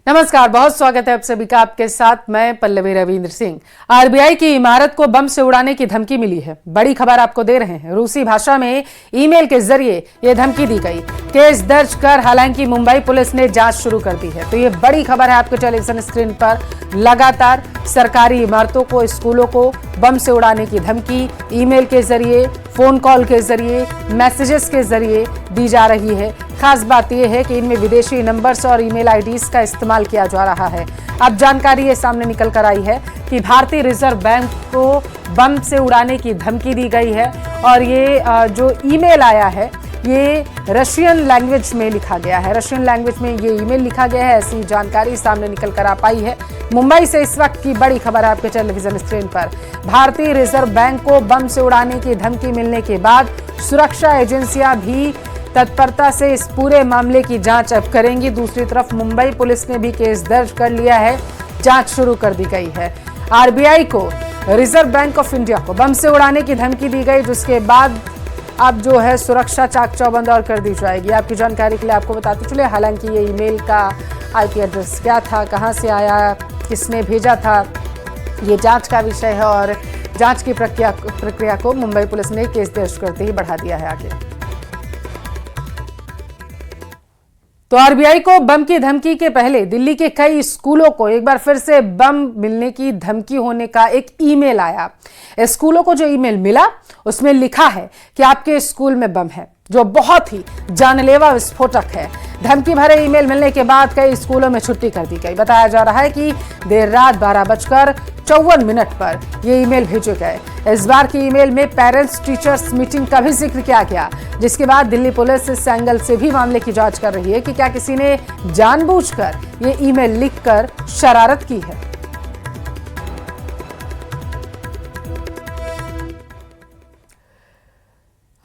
नमस्कार, बहुत स्वागत है आप सभी का। आपके साथ मैं पल्लवी रविंद्र सिंह। आरबीआई की इमारत को बम से उड़ाने की धमकी मिली है। बड़ी खबर आपको दे रहे हैं। रूसी भाषा में ईमेल के जरिए यह धमकी दी गई। केस दर्ज कर हालांकि मुंबई पुलिस ने जांच शुरू कर दी है। तो ये बड़ी खबर है आपके टेलीविजन स्क्रीन पर। लगातार सरकारी इमारतों को, स्कूलों को बम से उड़ाने की धमकी ईमेल के जरिए, फोन कॉल के जरिए, मैसेजेस के जरिए दी जा रही है। खास बात यह है कि इनमें विदेशी नंबर्स और ईमेल आईडीज का इस्तेमाल किया जा रहा है। अब जानकारी ये सामने निकल कर आई है कि भारतीय रिजर्व बैंक को बम से उड़ाने की धमकी दी गई है और ये जो ईमेल आया है ये रशियन लैंग्वेज में लिखा गया है। रशियन लैंग्वेज में ये ईमेल लिखा गया है, ऐसी जानकारी सामने निकल कर आ पाई है। मुंबई से इस वक्त की बड़ी खबर है आपके टेलीविजन स्क्रीन पर। भारतीय रिजर्व बैंक को बम से उड़ाने की धमकी मिलने के बाद सुरक्षा एजेंसियां भी तत्परता से इस पूरे मामले की जांच अब करेंगी। दूसरी तरफ मुंबई पुलिस ने भी केस दर्ज कर लिया है, जांच शुरू कर दी गई है। आरबीआई को, रिजर्व बैंक ऑफ इंडिया को बम से उड़ाने की धमकी दी गई, जिसके बाद अब जो है सुरक्षा चाक चौबंद और कर दी जाएगी। आपकी जानकारी के लिए आपको बताते चले, हालांकि ये ईमेल का आईपी एड्रेस क्या था, कहां से आया, किसने भेजा था, ये जांच का विषय है और जांच की प्रक्रिया को मुंबई पुलिस ने केस दर्ज करते ही बढ़ा दिया है आगे। तो आरबीआई को बम की धमकी के पहले दिल्ली के कई स्कूलों को एक बार फिर से बम मिलने की धमकी होने का एक ईमेल आया। स्कूलों को जो ईमेल मिला उसमें लिखा है कि आपके स्कूल में बम है, जो बहुत ही जानलेवा विस्फोटक है। धमकी भरे ईमेल मिलने के बाद कई स्कूलों में छुट्टी कर दी गई। बताया जा रहा है कि देर रात 12:54 पर ये ईमेल भेजे गए। इस बार की ईमेल में पेरेंट्स टीचर्स मीटिंग का भी जिक्र किया गया, जिसके बाद दिल्ली पुलिस इस एंगल से भी मामले की जांच कर रही है कि क्या किसी ने जानबूझकर ये ईमेल लिखकर शरारत की है।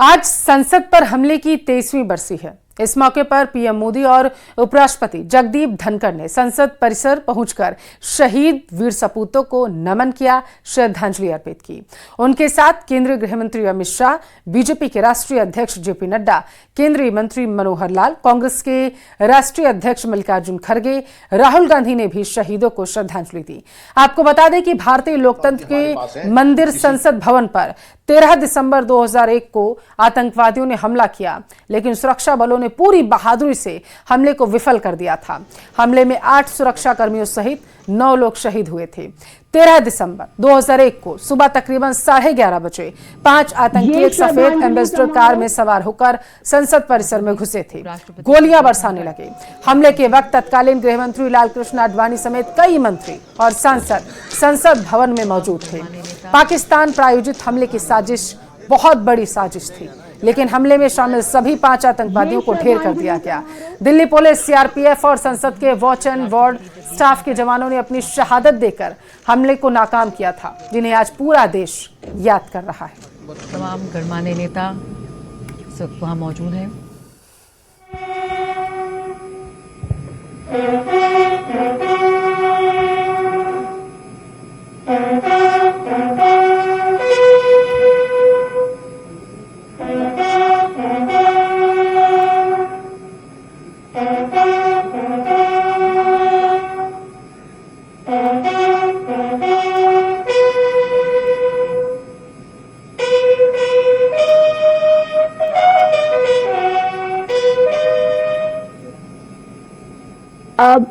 आज संसद पर हमले की 23वीं बरसी है। इस मौके पर पीएम मोदी और उपराष्ट्रपति जगदीप धनखड़ ने संसद परिसर पहुंचकर शहीद वीर सपूतों को नमन किया, श्रद्धांजलि अर्पित की। उनके साथ केंद्रीय गृह मंत्री अमित शाह, बीजेपी के राष्ट्रीय अध्यक्ष जेपी नड्डा, केंद्रीय मंत्री मनोहर लाल, कांग्रेस के राष्ट्रीय अध्यक्ष मल्लिकार्जुन खड़गे, राहुल गांधी ने भी शहीदों को श्रद्धांजलि दी। आपको बता दें कि भारतीय लोकतंत्र के मंदिर संसद भवन पर 13 दिसंबर 2001 को आतंकवादियों ने हमला किया, लेकिन सुरक्षा बलों ने पूरी बहादुरी से हमले को विफल कर दिया था। हमले में 8 सुरक्षा कर्मियों सहित 9 लोग शहीद हुए थे। 13 दिसंबर 2001 को सुबह तकरीबन 11:30 बजे 5 आतंकी एक सफेद एम्बेसडर कार में सवार होकर संसद परिसर में घुसे थे। गोलियां बरसाने लगे। हमले के वक्त तत्कालीन गृह मंत्री लालकृष्ण आडवाणी समेत कई मंत्री और सांसद संसद भवन में मौजूद थे। पाकिस्तान प्रायोजित हमले की साजिश बहुत बड़ी साजिश थी, लेकिन हमले में शामिल सभी 5 आतंकवादियों को ढेर कर दिया गया। दिल्ली पुलिस, सीआरपीएफ और संसद के वॉच एंड वार्ड स्टाफ के जवानों ने अपनी शहादत देकर हमले को नाकाम किया था, जिन्हें आज पूरा देश याद कर रहा है। तमाम गणमान्य नेता सब वहां मौजूद हैं। अब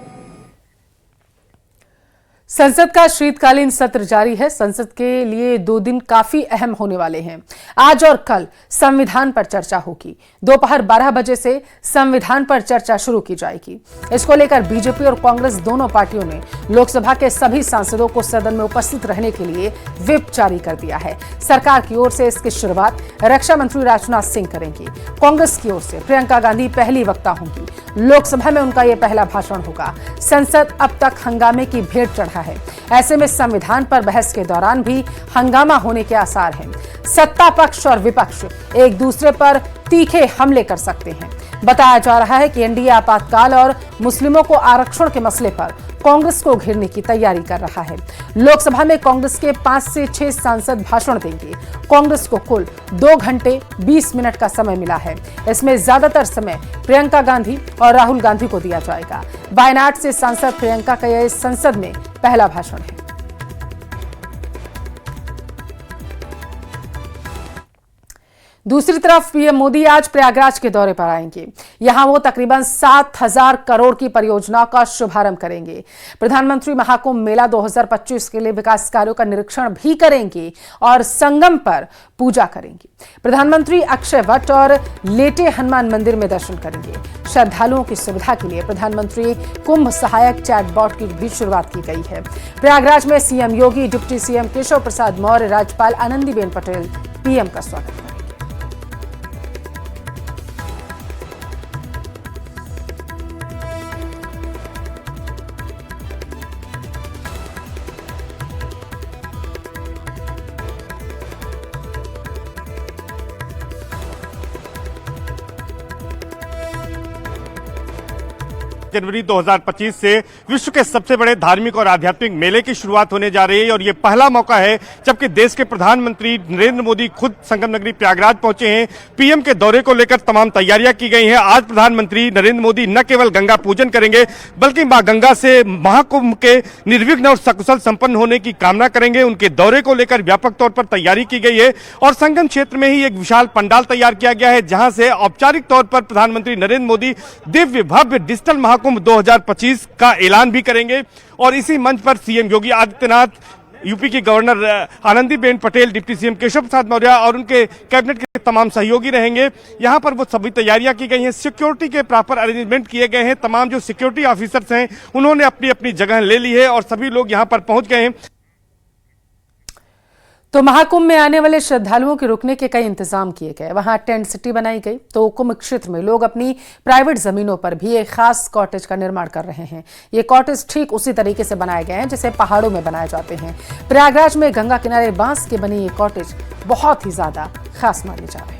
संसद का शीतकालीन सत्र जारी है। संसद के लिए 2 दिन काफी अहम होने वाले हैं। आज और कल संविधान पर चर्चा होगी। दोपहर 12 बजे से संविधान पर चर्चा शुरू की जाएगी। इसको लेकर बीजेपी और कांग्रेस दोनों पार्टियों ने लोकसभा के सभी सांसदों को सदन में उपस्थित रहने के लिए व्हिप जारी कर दिया है। सरकार की ओर से इसकी शुरुआत रक्षा मंत्री राजनाथ सिंह करेंगी। कांग्रेस की ओर से प्रियंका गांधी पहली वक्ता होंगी। लोकसभा में उनका यह पहला भाषण होगा। संसद अब तक हंगामे की भेंट चढ़ा है। ऐसे में संविधान पर बहस के दौरान भी हंगामा होने के आसार हैं। सत्ता पक्ष और विपक्ष एक दूसरे पर तीखे हमले कर सकते हैं। बताया जा रहा है कि एनडीए आपातकाल और मुस्लिमों को आरक्षण के मसले पर कांग्रेस को घेरने की तैयारी कर रहा है। लोकसभा में कांग्रेस के 5 से 6 सांसद भाषण देंगे। कांग्रेस को कुल 2 घंटे 20 मिनट का समय मिला है। इसमें ज्यादातर समय प्रियंका गांधी और राहुल गांधी को दिया जाएगा। वायनाड से सांसद प्रियंका का यह संसद में पहला भाषण है। दूसरी तरफ पीएम मोदी आज प्रयागराज के दौरे पर आएंगे। यहां वो तकरीबन 7,000 करोड़ की परियोजनाओं का शुभारंभ करेंगे। प्रधानमंत्री महाकुंभ मेला 2025 के लिए विकास कार्यों का निरीक्षण भी करेंगे और संगम पर पूजा करेंगे। प्रधानमंत्री अक्षय वट और लेटे हनुमान मंदिर में दर्शन करेंगे। श्रद्धालुओं की सुविधा के लिए प्रधानमंत्री कुंभ सहायक चैटबॉट की भी शुरुआत की गई है। प्रयागराज में सीएम योगी, डिप्टी सीएम केशव प्रसाद मौर्य, राज्यपाल आनंदीबेन पटेल पीएम का स्वागत करेंगे। जनवरी 2025 से विश्व के सबसे बड़े धार्मिक और आध्यात्मिक मेले की शुरुआत होने जा रही है और ये पहला मौका है जबकि देश के प्रधानमंत्री नरेंद्र मोदी खुद संगम नगरी प्रयागराज पहुंचे हैं। पीएम के दौरे को लेकर तमाम तैयारियां की गई हैं। आज प्रधानमंत्री नरेंद्र मोदी न केवल गंगा पूजन करेंगे बल्कि मां गंगा से महाकुंभ के निर्विघ्न और सकुशल संपन्न होने की कामना करेंगे। उनके दौरे को लेकर व्यापक तौर पर तैयारी की गई है और संगम क्षेत्र में ही एक विशाल पंडाल तैयार किया गया है जहां से औपचारिक तौर पर प्रधानमंत्री नरेंद्र मोदी दिव्य भव्य डिजिटल महाकुंभ 2025 का ऐलान भी करेंगे। और इसी मंच पर सीएम योगी आदित्यनाथ, यूपी की governor Anandiben Patel, deputy CM Keshav Prasad Maurya और उनके कैबिनेट के तमाम सहयोगी रहेंगे। यहां पर वो सभी तैयारियां की गई हैं। सिक्योरिटी के प्रॉपर अरेंजमेंट किए गए हैं। तमाम जो सिक्योरिटी ऑफिसर्स हैं उन्होंने अपनी अपनी जगह ले ली है और सभी लोग यहां पर पहुंच गए हैं। तो महाकुंभ में आने वाले श्रद्धालुओं के रुकने के कई इंतजाम किए गए। वहां टेंट सिटी बनाई गई तो कुंभ क्षेत्र में लोग अपनी प्राइवेट जमीनों पर भी एक खास कॉटेज का निर्माण कर रहे हैं। ये कॉटेज ठीक उसी तरीके से बनाए गए हैं जैसे पहाड़ों में बनाए जाते हैं। प्रयागराज में गंगा किनारे बांस के बने ये कॉटेज बहुत ही ज्यादा खास माने जा रहे हैं।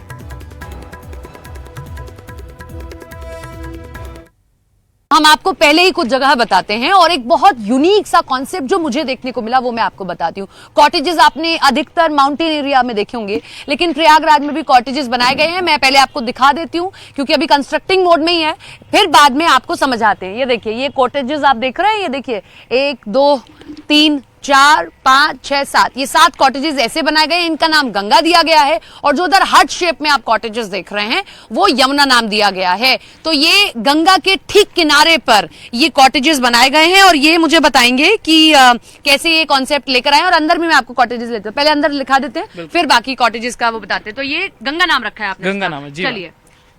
हम आपको पहले ही कुछ जगह बताते हैं और एक बहुत यूनिक सा कॉन्सेप्ट जो मुझे देखने को मिला वो मैं आपको बताती हूँ। कॉटेजेस आपने अधिकतर माउंटेन एरिया में देखे होंगे लेकिन प्रयागराज में भी कॉटेजेस बनाए गए हैं। मैं पहले आपको दिखा देती हूँ क्योंकि अभी कंस्ट्रक्टिंग मोड में ही है, फिर बाद में आपको समझ आते हैं। ये देखिए, ये कॉटेजेस आप देख रहे हैं, ये देखिए 1 2 3 4 5 6 7, ये 7 कॉटेजेस ऐसे बनाए गए हैं। इनका नाम गंगा दिया गया है और जो उधर हार्ट शेप में आप कॉटेजेस देख रहे हैं वो यमुना नाम दिया गया है। तो ये गंगा के ठीक किनारे पर ये कॉटेजेस बनाए गए हैं और ये मुझे बताएंगे कि कैसे ये कॉन्सेप्ट लेकर आए। और अंदर भी मैं आपको कॉटेजेस लेते हूँ, पहले अंदर लिखा देते हैं फिर बाकी कॉटेजेस का वो बताते हैं। तो ये गंगा नाम रखा है आपने? गंगा नाम है जी। चलिए,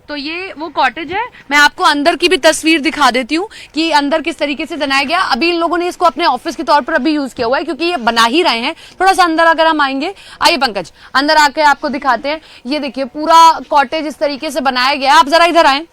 तो ये वो कॉटेज है। मैं आपको अंदर की भी तस्वीर दिखा देती हूँ कि अंदर किस तरीके से बनाया गया। अभी इन लोगों ने इसको अपने ऑफिस के तौर पर अभी यूज किया हुआ है क्योंकि ये बना ही रहे हैं। थोड़ा सा अंदर अगर हम आएंगे, आइए पंकज, अंदर आके आपको दिखाते हैं। ये देखिए पूरा कॉटेज इस तरीके से बनाया गया है। आप जरा इधर आए,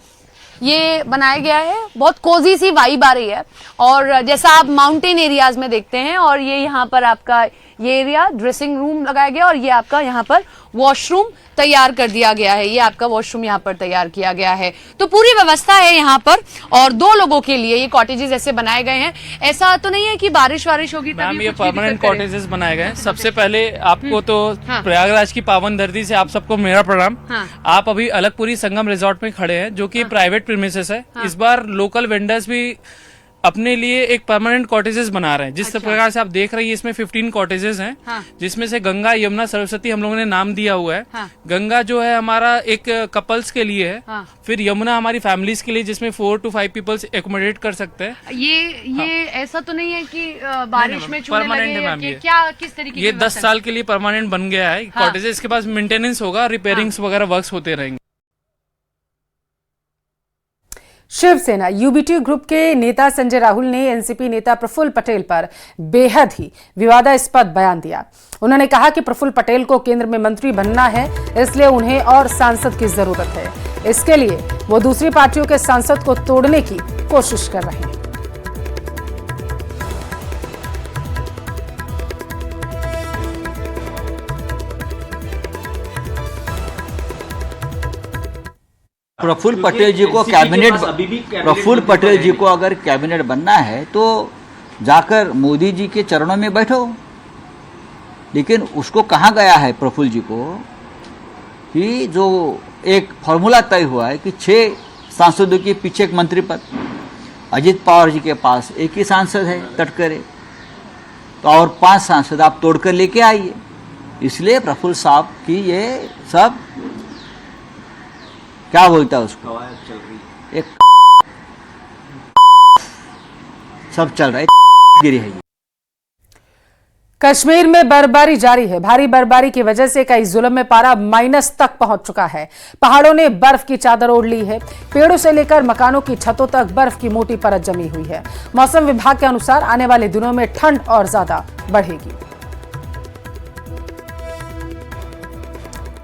ये बनाया गया है, बहुत कोजी सी वाइब आ रही है और जैसा आप माउंटेन एरियाज में देखते हैं। और ये यहाँ पर आपका ये एरिया ड्रेसिंग रूम लगाया गया और ये आपका यहाँ पर वॉशरूम तैयार कर दिया गया है। ये आपका वॉशरूम यहाँ पर तैयार किया गया है। तो पूरी व्यवस्था है यहाँ पर और 2 लोगों के लिए ये कॉटेजेस ऐसे बनाए गए हैं। ऐसा तो नहीं है कि बारिश होगी मैम, ये परमानेंट कॉटेजेस बनाए गए। सबसे पहले आपको तो प्रयागराज की पावन धरती से आप सबको मेरा प्रणाम। आप अभी अलगपुरी संगम रिजॉर्ट में खड़े हैं जो कि प्राइवेट प्रीमिसेस है। इस बार लोकल वेंडर्स भी अपने लिए एक परमानेंट कॉटेजेस बना रहे हैं। जिस प्रकार से आप देख रहे हैं इसमें 15 कॉटेजेस हैं जिसमें से गंगा, यमुना, सरस्वती हम लोगों ने नाम दिया हुआ है। गंगा जो है हमारा एक कपल्स के लिए है, फिर यमुना हमारी फैमिलीज के लिए जिसमें 4 to 5 पीपल्स एकोमोडेट कर सकते हैं। ये ऐसा तो नहीं है कि बारिश में परमानेंट है मैम। ये क्या किस तरीके ये 10 साल के लिए परमानेंट बन गया है कॉटेजेस। इसके पास मेंटेनेंस होगा, रिपेयरिंग्स वगैरह वर्क्स होते रहेंगे। शिवसेना यूबीटी ग्रुप के नेता संजय राहुल ने एनसीपी नेता प्रफुल्ल पटेल पर बेहद ही विवादास्पद बयान दिया। उन्होंने कहा कि प्रफुल्ल पटेल को केंद्र में मंत्री बनना है, इसलिए उन्हें और सांसद की जरूरत है। इसके लिए वो दूसरी पार्टियों के सांसद को तोड़ने की कोशिश कर रहे हैं। प्रफुल्ल पटेल जी को अगर कैबिनेट बनना है तो जाकर मोदी जी के चरणों में बैठो। लेकिन उसको कहा गया है प्रफुल्ल जी को कि जो एक फॉर्मूला तय हुआ है कि 6 सांसदों के पीछे एक मंत्री पद, अजित पवार जी के पास एक ही सांसद है तटकरे, तो और 5 सांसद आप तोड़कर लेके आइए। इसलिए प्रफुल्ल साहब की ये सब क्या बोलता है उसको, एक सब चल रहा है, गिरी है। कश्मीर में बर्फबारी जारी है। भारी बर्फबारी की वजह से कई जिलों में पारा माइनस तक पहुंच चुका है। पहाड़ों ने बर्फ की चादर ओढ़ ली है। पेड़ों से लेकर मकानों की छतों तक बर्फ की मोटी परत जमी हुई है। मौसम विभाग के अनुसार आने वाले दिनों में ठंड और ज्यादा बढ़ेगी।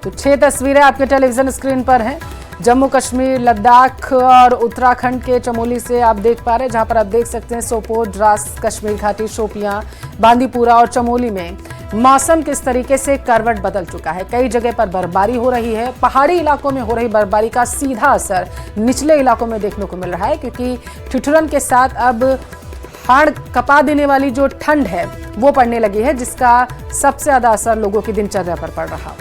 तो 6 तस्वीरें आपके टेलीविजन स्क्रीन पर हैं। जम्मू कश्मीर, लद्दाख और उत्तराखंड के चमोली से आप देख पा रहे हैं, जहां पर आप देख सकते हैं सोपोर, द्रास, कश्मीर घाटी, शोपियां, बांदीपुरा और चमोली में मौसम किस तरीके से करवट बदल चुका है। कई जगह पर बर्फबारी हो रही है। पहाड़ी इलाकों में हो रही बर्फबारी का सीधा असर निचले इलाकों में देखने को मिल रहा है, क्योंकि ठिठुरन के साथ अब हाड़ कपा देने वाली जो ठंड है वो पड़ने लगी है, जिसका सबसे ज्यादा असर लोगों की दिनचर्या पर पड़ रहा।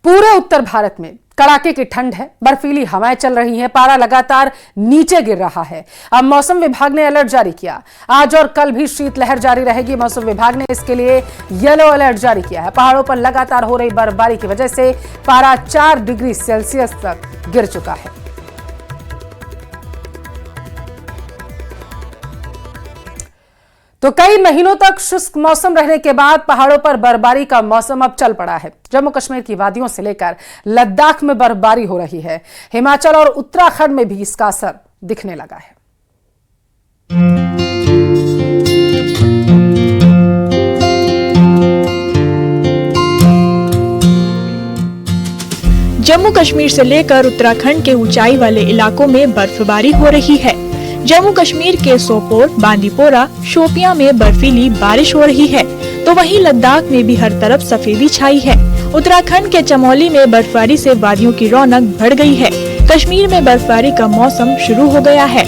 पूरे उत्तर भारत में कड़ाके की ठंड है। बर्फीली हवाएं चल रही हैं। पारा लगातार नीचे गिर रहा है। अब मौसम विभाग ने अलर्ट जारी किया। आज और कल भी शीतलहर जारी रहेगी। मौसम विभाग ने इसके लिए येलो अलर्ट जारी किया है। पहाड़ों पर लगातार हो रही बर्फबारी की वजह से पारा 4 डिग्री सेल्सियस तक गिर चुका है। तो कई महीनों तक शुष्क मौसम रहने के बाद पहाड़ों पर बर्फबारी का मौसम अब चल पड़ा है। जम्मू कश्मीर की वादियों से लेकर लद्दाख में बर्फबारी हो रही है। हिमाचल और उत्तराखंड में भी इसका असर दिखने लगा है। जम्मू कश्मीर से लेकर उत्तराखंड के ऊंचाई वाले इलाकों में बर्फबारी हो रही है। जम्मू कश्मीर के सोपोर, बांदीपोरा, शोपियां में बर्फीली बारिश हो रही है, तो वहीं लद्दाख में भी हर तरफ सफेदी छाई है। उत्तराखंड के चमोली में बर्फबारी से वादियों की रौनक बढ़ गई है। कश्मीर में बर्फबारी का मौसम शुरू हो गया है।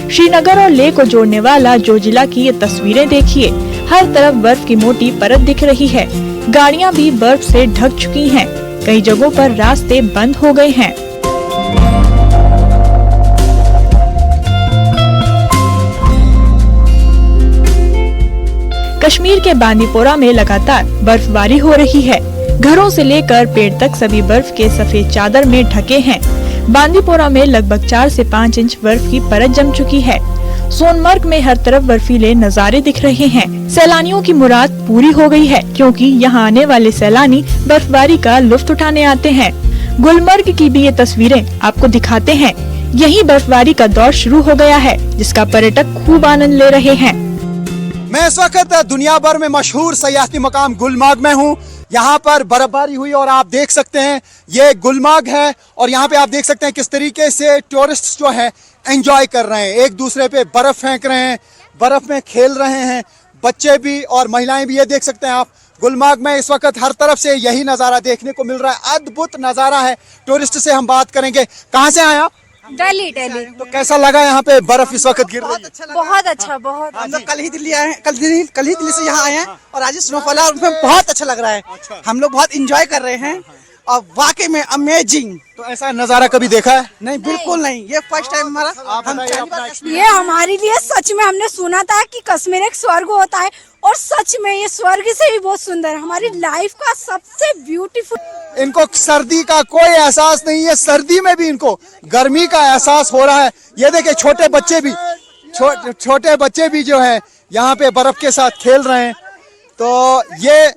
श्रीनगर और लेह को जोड़ने वाला जोजिला की ये तस्वीरें देखिए। हर तरफ बर्फ की मोटी परत दिख रही है। गाड़ियां भी बर्फ से ढक चुकी हैं। कई जगहों पर रास्ते बंद हो गए हैं। कश्मीर के बांदीपोरा में लगातार बर्फबारी हो रही है। घरों से लेकर पेड़ तक सभी बर्फ के सफेद चादर में ढके हैं। बांदीपोरा में लगभग 4 से 5 इंच बर्फ की परत जम चुकी है। सोनमर्ग में हर तरफ बर्फीले नजारे दिख रहे हैं। सैलानियों की मुराद पूरी हो गई है, क्योंकि यहाँ आने वाले सैलानी बर्फबारी का लुत्फ उठाने आते हैं। गुलमर्ग की भी ये तस्वीरें आपको दिखाते हैं। यही बर्फबारी का दौर शुरू हो गया है, जिसका पर्यटक खूब आनंद ले रहे हैं। मैं इस वक्त दुनिया भर में मशहूर सयाहती मकाम गुलमर्ग में हूँ। यहाँ पर बर्फबारी हुई और आप देख सकते हैं ये गुलमर्ग है, और यहाँ पे आप देख सकते हैं किस तरीके से टूरिस्ट जो है एंजॉय कर रहे हैं, एक दूसरे पे बर्फ फेंक रहे हैं, बर्फ में खेल रहे हैं, बच्चे भी और महिलाएं भी। ये देख सकते हैं आप गुलमर्ग में इस वक्त हर तरफ से यही नज़ारा देखने को मिल रहा है। अद्भुत नज़ारा है। टूरिस्ट से हम बात करेंगे। कहाँ से आए आप? दिल्ली। तो कैसा लगा यहाँ पे बर्फ इस वक्त गिर रही है? बहुत अच्छा, बहुत। हम लोग कल ही दिल्ली आए हैं, कल ही दिल्ली से यहाँ आए हैं और आज स्नोफॉल है और उसमें बहुत अच्छा लग रहा है। हम लोग बहुत एंजॉय कर रहे हैं और वाकई में अमेजिंग। तो ऐसा नज़ारा कभी देखा है? नहीं, बिल्कुल नहीं। ये फर्स्ट टाइम हमारा। ये हमारे लिए सच में हमने सुना था कि कश्मीर एक स्वर्ग होता है, और सच में ये स्वर्ग से भी बहुत सुंदर है। हमारी लाइफ का सबसे ब्यूटीफुल। इनको सर्दी का कोई एहसास नहीं है। सर्दी में भी इनको गर्मी का एहसास हो रहा है। ये देखिए छोटे बच्चे भी जो है यहाँ पे बर्फ के साथ खेल रहे हैं। तो ये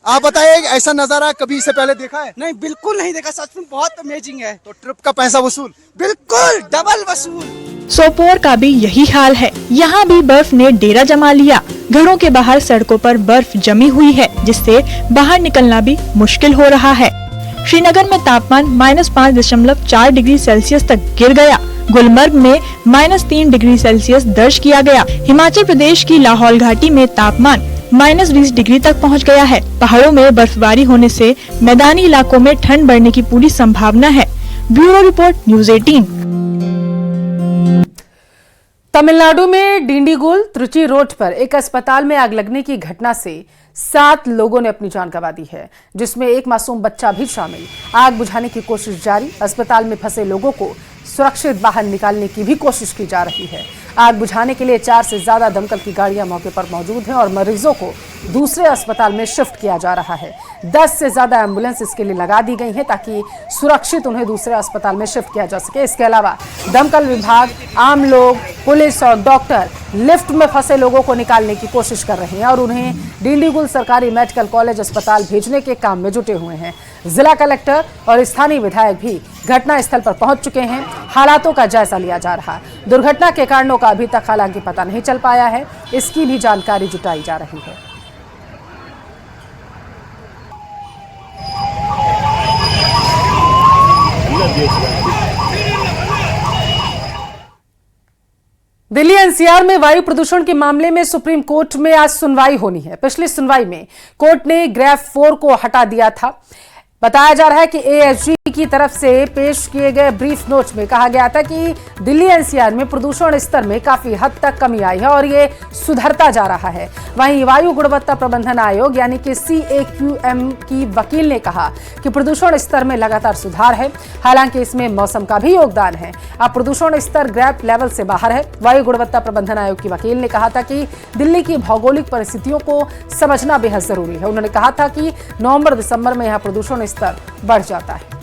आप बताइए, ऐसा नजारा कभी इससे पहले देखा है? नहीं, बिल्कुल नहीं देखा। सच में बहुत अमेजिंग है। तो ट्रिप का पैसा वसूल? बिल्कुल डबल वसूल। सोपोर का भी यही हाल है। यहाँ भी बर्फ ने डेरा जमा लिया। घरों के बाहर सड़कों पर बर्फ जमी हुई है, जिससे बाहर निकलना भी मुश्किल हो रहा है। श्रीनगर में तापमान -5.4 डिग्री सेल्सियस तक गिर गया। गुलमर्ग में -3 डिग्री सेल्सियस दर्ज किया गया। हिमाचल प्रदेश की लाहौल घाटी में तापमान -20 डिग्री तक पहुंच गया है। पहाड़ों में बर्फबारी होने से मैदानी इलाकों में ठंड बढ़ने की पूरी संभावना है। Bureau report, news 18। तमिलनाडु में डिंडीगुल त्रिची रोड पर एक अस्पताल में आग लगने की घटना से 7 लोगों ने अपनी जान गंवा दी है, जिसमें एक मासूम बच्चा भी शामिल। आग बुझाने की कोशिश जारी। अस्पताल में फंसे लोगों को सुरक्षित बाहर निकालने की भी कोशिश की जा रही है। आग बुझाने के लिए 4 से ज्यादा दमकल की गाड़ियां मौके पर मौजूद हैं और मरीजों को दूसरे अस्पताल में शिफ्ट किया जा रहा है। 10 से ज्यादा एम्बुलेंस इसके लिए लगा दी गई हैं ताकि सुरक्षित उन्हें दूसरे अस्पताल में शिफ्ट किया जा सके। इसके अलावा दमकल विभाग, आम लोग, पुलिस और डॉक्टर लिफ्ट में फंसे लोगों को निकालने की कोशिश कर रहे हैं और उन्हें डिंडीगुल सरकारी मेडिकल कॉलेज अस्पताल भेजने के काम में जुटे हुए हैं। जिला कलेक्टर और स्थानीय विधायक भी घटनास्थल पर पहुंच चुके हैं। हालातों का जायजा लिया जा रहा है। दुर्घटना के कारणों का अभी तक हालांकि पता नहीं चल पाया है, इसकी भी जानकारी जुटाई जा रही है। दिल्ली एनसीआर में वायु प्रदूषण के मामले में सुप्रीम कोर्ट में आज सुनवाई होनी है। पिछली सुनवाई में कोर्ट ने ग्रेफ 4 को हटा दिया था। बताया जा रहा है कि एएसजी की तरफ से पेश किए गए ब्रीफ नोट में कहा गया था कि दिल्ली एनसीआर में प्रदूषण स्तर में काफी हद तक कमी आई है और ये सुधरता जा रहा है। वहीं वायु गुणवत्ता प्रबंधन आयोग यानी कि CAQM की वकील ने कहा कि प्रदूषण स्तर में लगातार सुधार है, हालांकि इसमें मौसम का भी योगदान है। अब प्रदूषण स्तर ग्रेफ लेवल से बाहर है। वायु गुणवत्ता प्रबंधन आयोग की वकील ने कहा था कि दिल्ली की भौगोलिक परिस्थितियों को समझना बेहद जरूरी है। उन्होंने कहा था कि नवंबर-दिसंबर में यहाँ प्रदूषण स्तर बढ़ जाता है।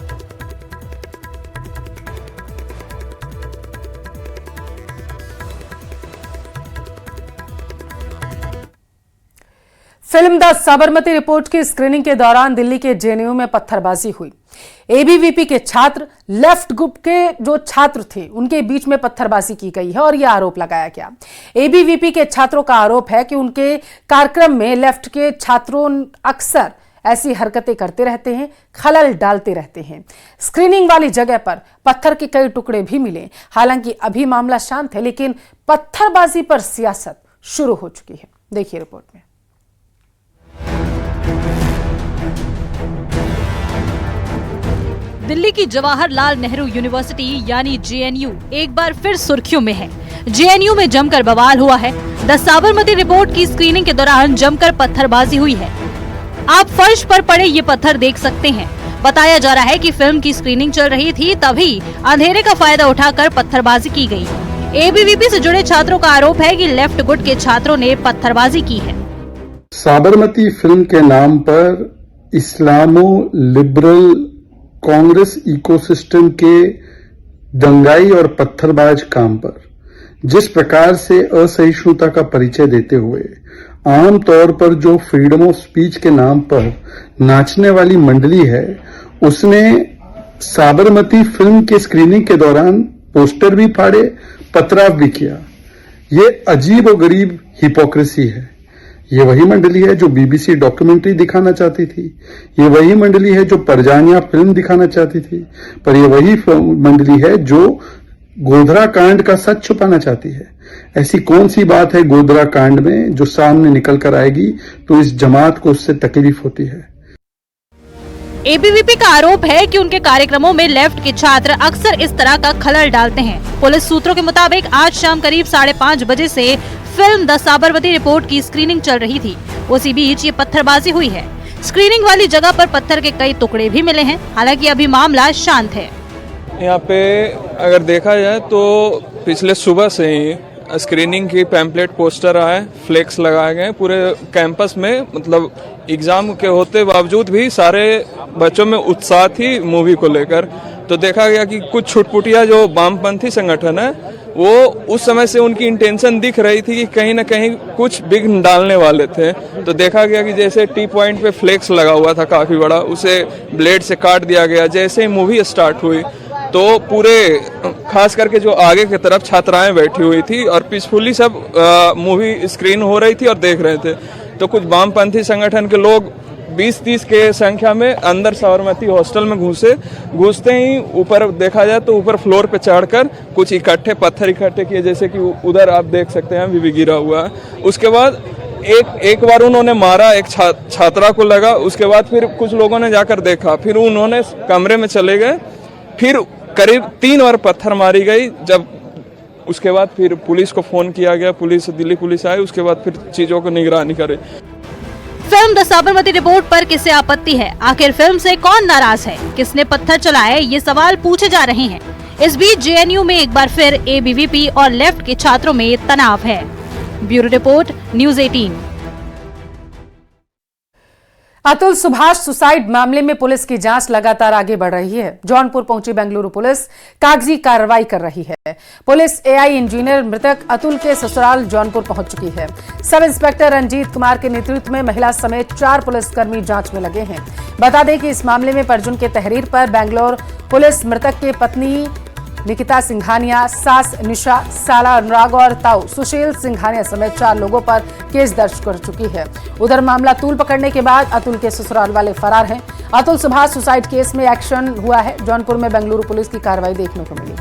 फिल्म द साबरमती रिपोर्ट की स्क्रीनिंग के दौरान दिल्ली के जेएनयू में पत्थरबाजी हुई। एबीवीपी के छात्र, लेफ्ट ग्रुप के जो छात्र थे, उनके बीच में पत्थरबाजी की गई है और यह आरोप लगाया गया। एबीवीपी के छात्रों का आरोप है कि उनके कार्यक्रम में लेफ्ट के छात्रों अक्सर ऐसी हरकतें करते रहते हैं, खलल डालते रहते हैं। स्क्रीनिंग वाली जगह पर पत्थर के कई टुकड़े भी मिले। हालांकि अभी मामला शांत है, लेकिन पत्थरबाजी पर सियासत शुरू हो चुकी है। देखिए रिपोर्ट में। दिल्ली की जवाहरलाल नेहरू यूनिवर्सिटी यानी जेएनयू एक बार फिर सुर्खियों में है। जेएनयू में जमकर बवाल हुआ है। द साबरमती रिपोर्ट की स्क्रीनिंग के दौरान जमकर पत्थरबाजी हुई है। आप फर्श पर पड़े ये पत्थर देख सकते हैं। बताया जा रहा है कि फिल्म की स्क्रीनिंग चल रही थी, तभी अंधेरे का फायदा उठाकर पत्थरबाजी की गई। एबीवीपी से जुड़े छात्रों का आरोप है कि लेफ्ट गुट के छात्रों ने पत्थरबाजी की है। साबरमती फिल्म के नाम पर इस्लामो लिबरल कांग्रेस इकोसिस्टम के दंगाई और पत्थरबाज काम पर जिस प्रकार से असहिष्णुता का परिचय देते हुए आम तौर पर जो फ्रीडम ऑफ स्पीच के नाम पर नाचने वाली मंडली है, उसने साबरमती फिल्म के स्क्रीनिंग के दौरान पोस्टर भी फाड़े, पथराव भी किया। ये अजीब और गरीब हिपोक्रेसी है। ये वही मंडली है जो बीबीसी डॉक्यूमेंट्री दिखाना चाहती थी। ये वही मंडली है जो परजानिया फिल्म दिखाना चाहती थी। पर ये वही मंडली है जो गोधरा कांड का सच छुपाना चाहती है। ऐसी कौन सी बात है गोधरा कांड में जो सामने निकल कर आएगी तो इस जमात को उससे तकलीफ होती है। एबीवीपी का आरोप है कि उनके कार्यक्रमों में लेफ्ट के छात्र अक्सर इस तरह का खलल डालते हैं। पुलिस सूत्रों के मुताबिक आज शाम करीब 5:30 बजे से फिल्म द साबरमती रिपोर्ट की स्क्रीनिंग चल रही थी। उसी बीच ये पत्थरबाजी हुई है। स्क्रीनिंग वाली जगह पर पत्थर के कई टुकड़े भी मिले हैं। हालांकि अभी मामला शांत है। यहाँ पे अगर देखा जाए तो पिछले सुबह से ही स्क्रीनिंग की पैम्पलेट, पोस्टर आए, फ्लेक्स लगाए गए पूरे कैंपस में। मतलब एग्जाम के होते बावजूद भी सारे बच्चों में उत्साह थी मूवी को लेकर। तो देखा गया कि कुछ छुटपुटिया जो वामपंथी संगठन है, वो उस समय से उनकी इंटेंशन दिख रही थी कि कहीं ना कहीं कुछ विघ्न डालने वाले थे। तो देखा गया कि जैसे टी पॉइंट पे फ्लेक्स लगा हुआ था काफी बड़ा, उसे ब्लेड से काट दिया गया। जैसे ही मूवी स्टार्ट हुई तो पूरे खास करके जो आगे की तरफ छात्राएं बैठी हुई थी और पीसफुली सब मूवी स्क्रीन हो रही थी और देख रहे थे। तो कुछ वामपंथी संगठन के लोग 20-30 के संख्या में अंदर साबरमती हॉस्टल में घुसते ही ऊपर देखा जाए तो ऊपर फ्लोर पे चढ़कर कुछ पत्थर इकट्ठे किए, जैसे कि उधर आप देख सकते हैं अभी भी गिरा हुआ है। उसके बाद एक बार उन्होंने मारा, एक छात्रा को लगा। उसके बाद फिर कुछ लोगों ने जाकर देखा, फिर उन्होंने कमरे में चले गए। फिर करीब 3 बार पत्थर मारी गई। जब उसके बाद फिर पुलिस को फ़ोन किया गया, पुलिस दिल्ली पुलिस आई, उसके बाद फिर चीज़ों को निगरानी करे। फिल्म द साबरमती रिपोर्ट पर किसे आपत्ति है? आखिर फिल्म से कौन नाराज है? किसने पत्थर चलाए? ये सवाल पूछे जा रहे हैं। इस बीच जेएनयू में एक बार फिर एबीवीपी और लेफ्ट के छात्रों में तनाव है। Bureau report, news 18। Atul Subhash suicide मामले में पुलिस की जांच लगातार आगे बढ़ रही है। जौनपुर पहुंची बेंगलुरु पुलिस कागजी कार्रवाई कर रही है। पुलिस एआई इंजीनियर मृतक अतुल के ससुराल जौनपुर पहुंच चुकी है। सब इंस्पेक्टर रंजीत कुमार के नेतृत्व में महिला समेत 4 पुलिसकर्मी जांच में लगे हैं। बता दें कि इस मामले में अर्जुन के तहरीर पर बेंगलोर पुलिस मृतक के पत्नी निकिता सिंघानिया, सास निशा, साला अनुराग और ताऊ सुशील सिंघानिया समेत 4 लोगों पर केस दर्ज कर चुकी है। उधर मामला तूल पकड़ने के बाद अतुल के ससुराल वाले फरार हैं। अतुल सुभाष सुसाइड केस में एक्शन हुआ है। जौनपुर में बेंगलुरु पुलिस की कार्रवाई देखने को मिली।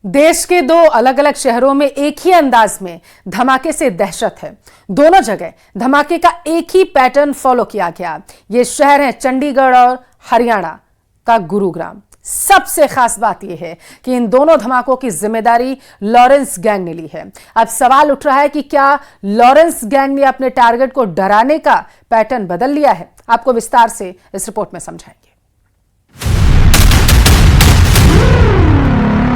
देश के 2 अलग अलग शहरों में एक ही अंदाज में धमाके से दहशत है। दोनों जगह धमाके का एक ही पैटर्न फॉलो किया गया। ये शहर हैं चंडीगढ़ और हरियाणा का गुरुग्राम। सबसे खास बात यह है कि इन दोनों धमाकों की जिम्मेदारी लॉरेंस गैंग ने ली है। अब सवाल उठ रहा है कि क्या लॉरेंस गैंग ने अपने टारगेट को डराने का पैटर्न बदल लिया है? आपको विस्तार से इस रिपोर्ट में समझाएंगे।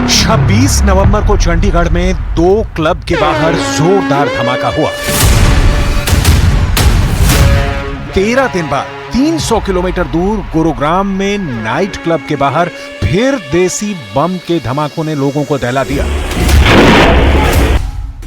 26 नवंबर को चंडीगढ़ में 2 क्लब के बाहर जोरदार धमाका हुआ। 13 दिन बाद 300 किलोमीटर दूर गुरुग्राम में नाइट क्लब के बाहर फिर देसी बम के धमाकों ने लोगों को दहला दिया।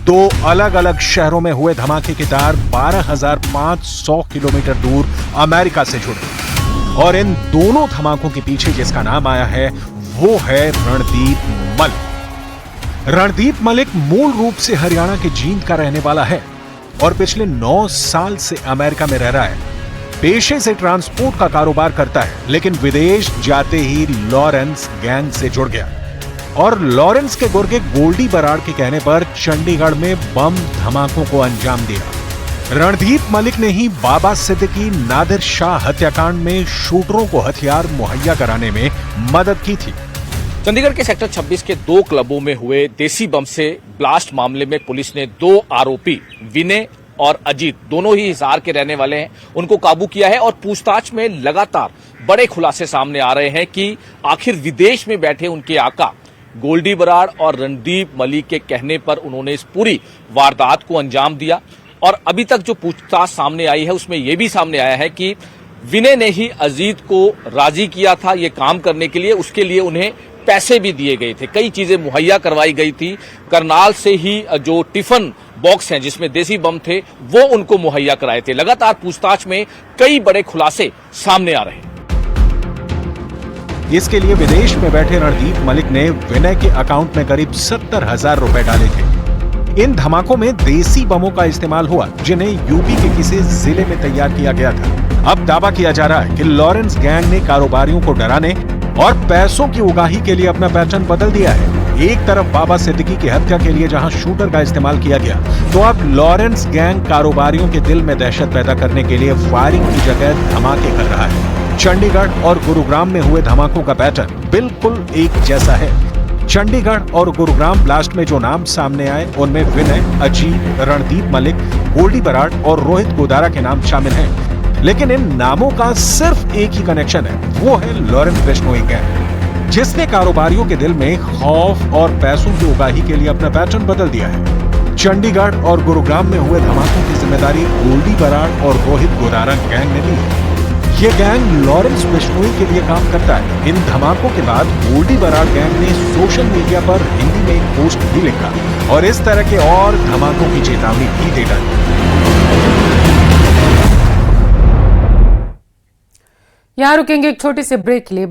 2 अलग अलग शहरों में हुए धमाके के तार 12,500 किलोमीटर दूर अमेरिका से जुड़े और इन दोनों धमाकों के पीछे जिसका नाम आया है वो है रणदीप मलिक। रणदीप मलिक मूल रूप से हरियाणा के जींद का रहने वाला है और पिछले 9 साल से अमेरिका में रह रहा है। पेशे से ट्रांसपोर्ट का कारोबार करता है, लेकिन विदेश जाते ही लॉरेंस गैंग से जुड़ गया और लॉरेंस के गुर्गे गोल्डी बराड़ के कहने पर चंडीगढ़ में बम धमाकों को अंजाम दिया। रणदीप मलिक ने ही बाबा सिद्दीकी नादिर शाह हत्याकांड में शूटरों को हथियार मुहैया कराने में मदद की थी। चंडीगढ़ के सेक्टर 26 के 2 क्लबों में हुए देसी बम से ब्लास्ट मामले में पुलिस ने 2 आरोपी विनय और अजीत, दोनों ही हिसार के रहने वाले हैं, उनको काबू किया है और पूछताछ में लगातार बड़े खुलासे सामने आ रहे हैं कि आखिर विदेश में बैठे उनके आका गोल्डी बराड़ और रणदीप मलिक के कहने पर उन्होंने इस पूरी वारदात को अंजाम दिया। और अभी तक जो पूछताछ सामने आई है उसमें यह भी सामने आया है कि विनय ने ही अजीत को राजी किया था ये काम करने के लिए, उसके लिए उन्हें पैसे भी दिए गए थे, कई चीजें मुहैया करवाई गई थी। करनाल से ही जो टिफिन बॉक्स हैं जिसमें देसी बम थे वो उनको मुहैया कराए थे। लगातार पूछताछ में कई बड़े खुलासे सामने आ रहे हैं। इसके लिए विदेश में बैठे रणदीप मलिक ने विनय के अकाउंट में करीब 70,000 रुपए डाले थे। इन धमाकों में देसी बमों का इस्तेमाल हुआ जिन्हें यूपी के किसी जिले में तैयार किया गया था। अब दावा किया जा रहा है कि लॉरेंस गैंग ने कारोबारियों को डराने और पैसों की उगाही के लिए अपना पैटर्न बदल दिया है। एक तरफ बाबा सिद्दीकी की हत्या के लिए जहां शूटर का इस्तेमाल किया गया, तो अब लॉरेंस गैंग कारोबारियों के दिल में दहशत पैदा करने के लिए फायरिंग की जगह धमाके कर रहा है। चंडीगढ़ और गुरुग्राम में हुए धमाकों का पैटर्न बिल्कुल एक जैसा है। चंडीगढ़ और गुरुग्राम ब्लास्ट में जो नाम सामने आए उनमें विनय, अजीत, रणदीप मलिक, गोल्डी बराड़ और रोहित गोदारा के नाम शामिल हैं। लेकिन इन नामों का सिर्फ एक ही कनेक्शन है, वो है लॉरेंस बिश्नोई गैंग, जिसने कारोबारियों के दिल में खौफ और पैसों की उगाही के लिए अपना पैटर्न बदल दिया है। चंडीगढ़ और गुरुग्राम में हुए धमाकों की जिम्मेदारी गोल्डी बराड़ और रोहित गोदारा गैंग ने ली है। ये गैंग लॉरेंस बिश्नोई के लिए काम करता है। इन धमाकों के बाद गोल्डी बराड़ गैंग ने सोशल मीडिया पर हिंदी में एक पोस्ट भी लिखा और इस तरह के और धमाकों की चेतावनी भी दे डाली। यहां रुकेंगे एक छोटी सी ब्रेक के लिए।